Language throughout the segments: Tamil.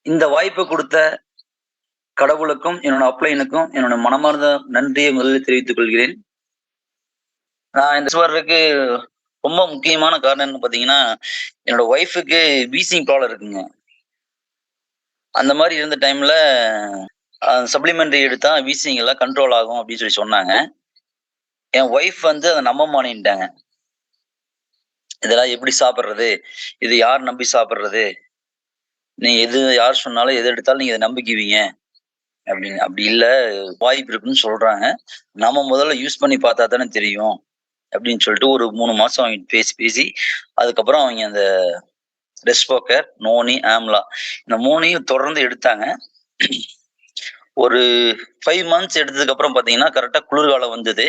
இந்த வாய்ப்பை கொடுத்த கடவுளுக்கும் என்னோட அப்ளைனுக்கும் என்னோட மனமார்ந்த நன்றியை முதலில் தெரிவித்துக் கொள்கிறேன். நான் இந்த வர்றதுக்கு ரொம்ப முக்கியமான காரணம் என்ன பார்த்தீங்கன்னா, என்னோட ஒய்ஃபுக்கு வீசிங் ப்ராப்ளம் இருக்குங்க. அந்த மாதிரி இருந்த டைம்ல சப்ளிமெண்டரி எடுத்தா வீசிங் எல்லாம் கண்ட்ரோல் ஆகும் அப்படின்னு சொன்னாங்க. என் ஒய்ஃப் வந்து அதை நம்ப மாட்டேன்ட்டாங்க. இதெல்லாம் எப்படி சாப்பிட்றது? இது யார் நம்பி சாப்பிட்றது? நீ எது யார் சொன்னாலும் எது எடுத்தாலும் நீங்க இதை நம்பிக்குவீங்க அப்படின்னு. அப்படி இல்லை, வாய்ப்பு இருக்குன்னு சொல்றாங்க. நாம முதல்ல யூஸ் பண்ணி பார்த்தா தானே தெரியும் அப்படின்னு சொல்லிட்டு ஒரு 3 மாசம் அவங்க பேசி அதுக்கப்புறம் அவங்க அந்த ரெஸ்போக்கர், நோனி, ஆம்லா இந்த 3ஐயும் தொடர்ந்து எடுத்தாங்க. ஒரு 5 மந்த்ஸ் எடுத்ததுக்கு அப்புறம் பாத்தீங்கன்னா கரெக்டா குளிர்காலம் வந்தது.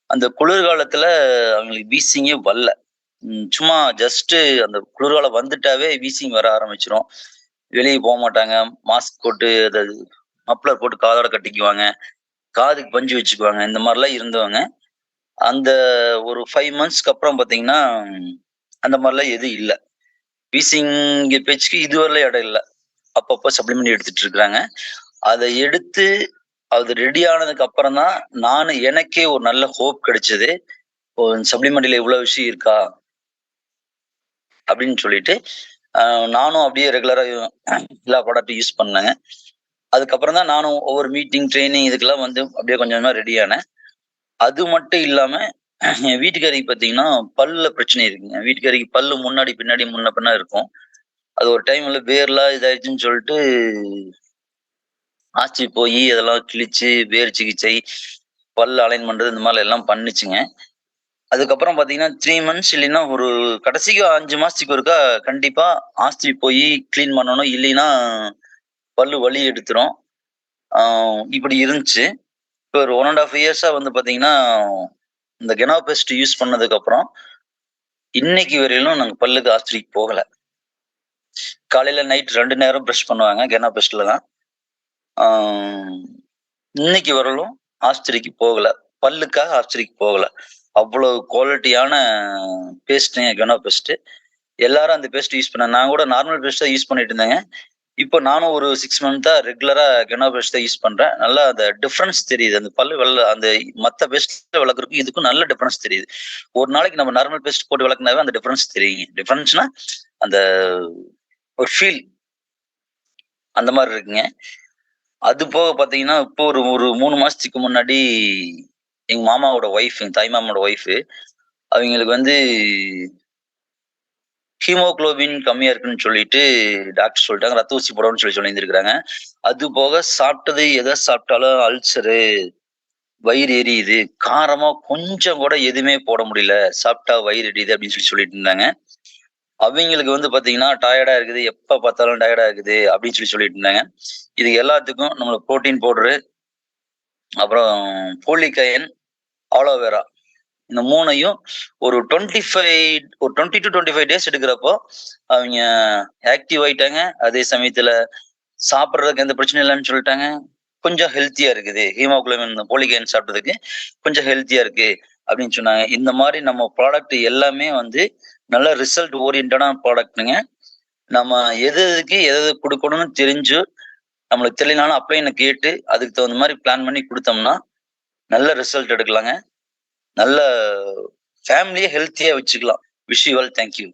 அந்த குளிர்காலத்துல அவங்களுக்கு வீசிங்கே வரல. சும்மா ஜஸ்ட் அந்த குளிர்காலம் வந்துட்டாவே வீசிங் வர ஆரம்பிச்சிடும். வெளியே போக மாட்டாங்க. மாஸ்க் போட்டு மப்ளர் போட்டு காதோட கட்டிக்குவாங்க, காதுக்கு பஞ்சு வச்சுக்குவாங்க. இந்த மாதிரிலாம் இருந்தவங்க. அந்த ஒரு 5 மந்த்ஸ்க்கு அப்புறம் பாத்தீங்கன்னா அந்த மாதிரிலாம் எதுவும் இல்லை. வீசிங் பேச்சுக்கு இதுவரையில இடம் இல்லை. அப்பப்போ சப்ளிமெண்ட் எடுத்துட்டு இருக்கிறாங்க. அதை எடுத்து அது ரெடி ஆனதுக்கு அப்புறம் தான் எனக்கே ஒரு நல்ல ஹோப் கிடைச்சது. சப்ளிமெண்ட்ல இவ்வளவு விஷயம் இருக்கா அப்படின்னு சொல்லிட்டு நானும் அப்படியே ரெகுலரா எல்லா ப்ராடக்ட்டும் யூஸ் பண்ணேங்க. அதுக்கப்புறம் தான் நானும் ஒவ்வொரு மீட்டிங், ட்ரைனிங் இதுக்கெல்லாம் வந்து அப்படியே கொஞ்சம் கொஞ்சமா ரெடி ஆனேன். அது மட்டும் இல்லாம என் வீட்டுக்காரிக்கு பார்த்தீங்கன்னா பல்லுல பிரச்சனை இருக்குங்க. வீட்டுக்காரிக்கு பல்லு முன்னாடி பின்னாடி முன்ன பின்னா இருக்கும். அது ஒரு டைம்ல வேர்லாம் இதாயிடுச்சுன்னு சொல்லிட்டு ஆஸ்பத்திரி போய் அதெல்லாம் கிழிச்சு வேர் சிகிச்சை, பல் அலைன் பண்றது இந்த மாதிரி எல்லாம் பண்ணுச்சுங்க. அதுக்கப்புறம் பாத்தீங்கன்னா 3 மந்த்ஸ் இல்லைன்னா ஒரு கடைசிக்கு 5 மாசத்துக்கு ஒருக்கா கண்டிப்பா ஆஸ்பத்திரி போய் கிளீன் பண்ணணும். இல்லைன்னா பல்லு வலி எடுத்துரும். இப்படி இருந்துச்சு. இப்போ ஒரு 1.5 இயர்ஸா வந்து பாத்தீங்கன்னா இந்த கெனாபெஸ்ட் யூஸ் பண்ணதுக்கு அப்புறம் இன்னைக்கு வரையிலும் நாங்க பல்லுக்கு ஆஸ்பத்திரிக்கு போகல. காலையில நைட் 2 நேரம் ப்ரஷ் பண்ணுவாங்க கெனாபெஸ்ட்ல தான். இன்னைக்கு வரலும் ஆஸ்பத்திரிக்கு போகல. பல்லுக்காக ஆஸ்பத்திரிக்கு போகல. அவ்வளவு குவாலிட்டியான பேஸ்ட்டுங்க கெனாபெஸ்ட். எல்லாரும் அந்த பேஸ்ட் யூஸ் பண்ண. நான் கூட நார்மல் பேஸ்ட் தான் யூஸ் பண்ணிட்டு இருந்தேங்க. இப்போ நானும் ஒரு 6 மந்த்தா ரெகுலரா கெனாபெஸ்ட் தான் யூஸ் பண்றேன். நல்லா அந்த டிஃபரன்ஸ் தெரியுது. அந்த பல்லு அந்த மத்த பேஸ்ட்ல விளக்குறதுக்கும் இதுக்கும் நல்ல டிஃபரன்ஸ் தெரியுது. ஒரு நாளைக்கு நம்ம நார்மல் பேஸ்ட் போட்டு விளக்குனாவே அந்த டிஃபரன்ஸ் தெரியுங்க. டிஃபரன்ஸ்னா அந்த ஒரு ஃபீல் அந்த மாதிரி இருக்குங்க. அது போக பாத்தீங்கன்னா இப்போ ஒரு 3 மாசத்துக்கு முன்னாடி எங்க மாமாவோட ஒய்ஃப், எங்க தாய் மாமாவோட ஒய்ஃப், அவங்களுக்கு வந்து ஹீமோகுளோபின் கம்மியா இருக்குன்னு சொல்லிட்டு டாக்டர் சொல்லிட்டாங்க. ரத்த ஊசி போடணும்னு சொல்லியிருந்திருக்கிறாங்க. அது போக சாப்பிட்டது எதை சாப்பிட்டாலும் அல்சரு, வயிறு எரியுது, காரமா கொஞ்சம் கூட எதுவுமே போட முடியல, சாப்பிட்டா வயிறு எரியுது அப்படின்னு சொல்லிட்டு இருந்தாங்க. அவங்களுக்கு வந்து பாத்தீங்கன்னா டயர்டா இருக்குது, எப்ப பார்த்தாலும் டயர்டா இருக்குது அப்படின்னு சொல்லிட்டு இருந்தாங்க. இது எல்லாத்துக்கும் நம்மளுக்கு புரோட்டீன் பவுடரு, அப்புறம் போலிக் அயன், ஆலோவேரா இந்த 3ஐயும் ஒரு 20 to 25 டேஸ் எடுக்கிறப்போ அவங்க ஆக்டிவ் ஆயிட்டாங்க. அதே சமயத்துல சாப்பிட்றதுக்கு எந்த பிரச்சனையும் இல்லைன்னு சொல்லிட்டாங்க. கொஞ்சம் ஹெல்த்தியா இருக்குது. ஹீமோகுளோபின் போலிக் அயன் சாப்பிட்டதுக்கு கொஞ்சம் ஹெல்த்தியா இருக்கு அப்படின்னு சொன்னாங்க. இந்த மாதிரி நம்ம ப்ராடக்ட் எல்லாமே வந்து நல்ல ரிசல்ட் ஓரியன்டான ப்ராடக்ட்டுங்க. நம்ம எதுக்கு எது கொடுக்கணும்னு தெரிஞ்சு நம்மளுக்கு தெரியலனாலும் அப்ளைனை கேட்டு அதுக்கு தகுந்த மாதிரி பிளான் பண்ணி கொடுத்தோம்னா நல்ல ரிசல்ட் எடுக்கலாங்க. நல்ல ஃபேமிலியை ஹெல்த்தியா வச்சுக்கலாம். Wish you all. தேங்க்யூ.